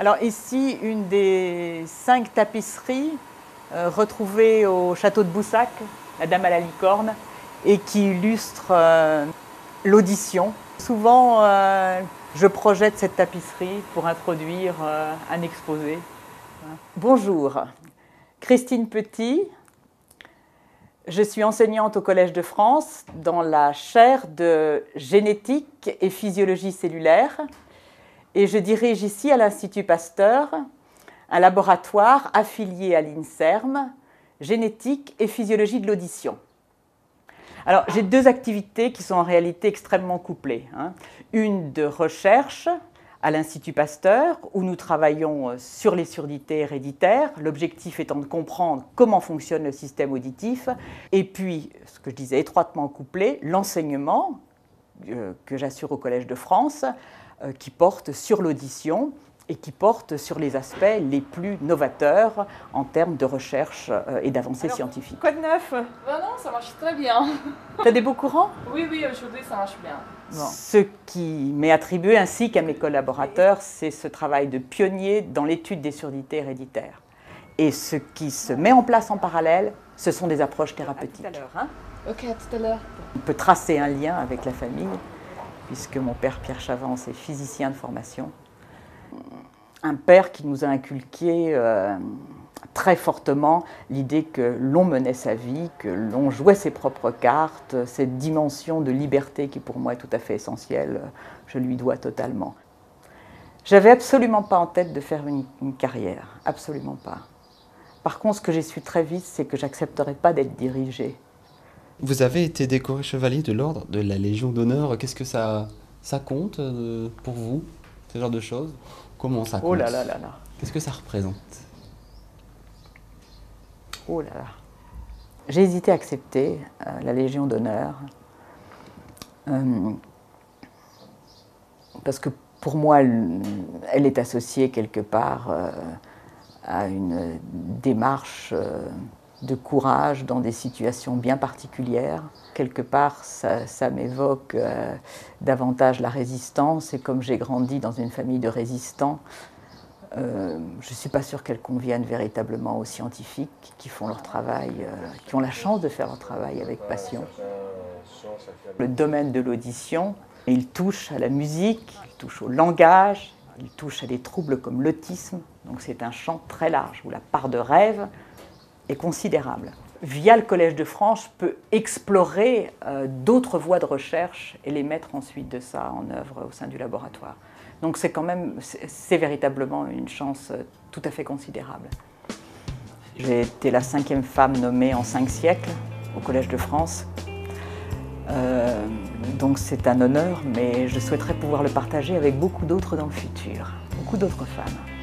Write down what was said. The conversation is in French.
Alors ici, une des 5 tapisseries retrouvées au château de Boussac, la Dame à la licorne, et qui illustre l'audition. Souvent, je projette cette tapisserie pour introduire un exposé. Bonjour, Christine Petit. Je suis enseignante au Collège de France dans la chaire de génétique et physiologie cellulaire et je dirige ici à l'Institut Pasteur un laboratoire affilié à l'INSERM, génétique et physiologie de l'audition. Alors j'ai 2 activités qui sont en réalité extrêmement couplées. Une de recherche à l'Institut Pasteur, où nous travaillons sur les surdité héréditaires, l'objectif étant de comprendre comment fonctionne le système auditif, et puis, ce que je disais, étroitement couplé, l'enseignement que j'assure au Collège de France, qui porte sur l'audition et qui porte sur les aspects les plus novateurs en termes de recherche et d'avancées scientifiques. Quoi de neuf? Non, ça marche très bien. Tu as des beaux courants? Oui, aujourd'hui ça marche bien. Bon. Ce qui m'est attribué, ainsi qu'à mes collaborateurs, c'est ce travail de pionnier dans l'étude des surdités héréditaires. Et ce qui se met en place en parallèle, ce sont des approches thérapeutiques. À tout à l'heure, Ok, à tout à l'heure. On peut tracer un lien avec la famille, puisque mon père Pierre Chavance est physicien de formation. Un père qui nous a inculqué très fortement l'idée que l'on menait sa vie, que l'on jouait ses propres cartes, cette dimension de liberté qui pour moi est tout à fait essentielle, je lui dois totalement. J'avais absolument pas en tête de faire une carrière, absolument pas. Par contre, ce que j'ai su très vite, c'est que j'accepterais pas d'être dirigée. Vous avez été décoré chevalier de l'ordre de la Légion d'honneur. Qu'est-ce que ça compte pour vous, ce genre de choses? Comment ça compte? Oh là là là là. Qu'est-ce que ça représente? Oh là là. J'ai hésité à accepter la Légion d'honneur parce que pour moi, elle est associée quelque part à une démarche de courage dans des situations bien particulières. Quelque part, ça m'évoque davantage la résistance, et comme j'ai grandi dans une famille de résistants, je ne suis pas sûre qu'elle convienne véritablement aux scientifiques qui font leur travail, qui ont la chance de faire leur travail avec passion. Le domaine de l'audition, il touche à la musique, il touche au langage, il touche à des troubles comme l'autisme, donc c'est un champ très large où la part de rêve est considérable. Via le Collège de France, je peux explorer d'autres voies de recherche et les mettre ensuite de ça en œuvre au sein du laboratoire. Donc c'est véritablement une chance tout à fait considérable. J'ai été la 5e femme nommée en 5 siècles au Collège de France. Donc c'est un honneur, mais je souhaiterais pouvoir le partager avec beaucoup d'autres dans le futur, beaucoup d'autres femmes.